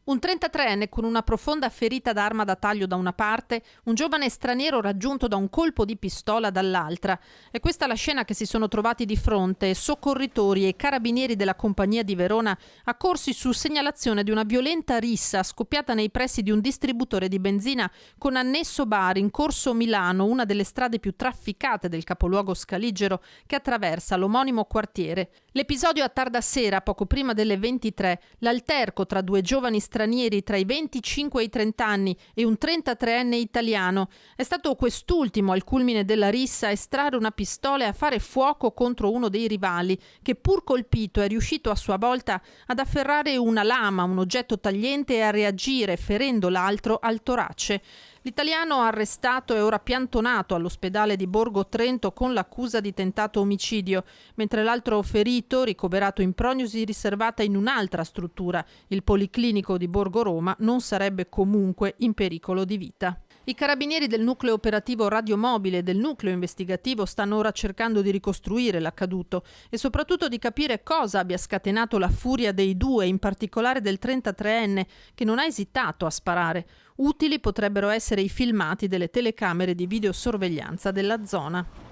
Un 33enne con una profonda ferita d'arma da taglio da una parte, un giovane straniero raggiunto da un colpo di pistola dall'altra. È questa la scena che si sono trovati di fronte soccorritori e carabinieri della Compagnia di Verona, accorsi su segnalazione di una violenta rissa scoppiata nei pressi di un distributore di benzina con annesso bar in Corso Milano, una delle strade più trafficate del capoluogo scaligero che attraversa l'omonimo quartiere. L'episodio a tarda sera, poco prima delle 23, l'alterco tra due giovani stranieri tra i 25 e i 30 anni e un 33enne italiano. È stato quest'ultimo al culmine della rissa a estrarre una pistola e a fare fuoco contro uno dei rivali, che pur colpito è riuscito a sua volta ad afferrare una lama, un oggetto tagliente, e a reagire ferendo l'altro al torace. L'italiano arrestato è ora piantonato all'ospedale di Borgo Trento con l'accusa di tentato omicidio, mentre l'altro ferito, ricoverato in prognosi riservata in un'altra struttura, il Policlinico di Borgo Roma, non sarebbe comunque in pericolo di vita. I carabinieri del nucleo operativo radiomobile e del nucleo investigativo stanno ora cercando di ricostruire l'accaduto e soprattutto di capire cosa abbia scatenato la furia dei due, in particolare del 33enne, che non ha esitato a sparare. Utili potrebbero essere i filmati delle telecamere di videosorveglianza della zona.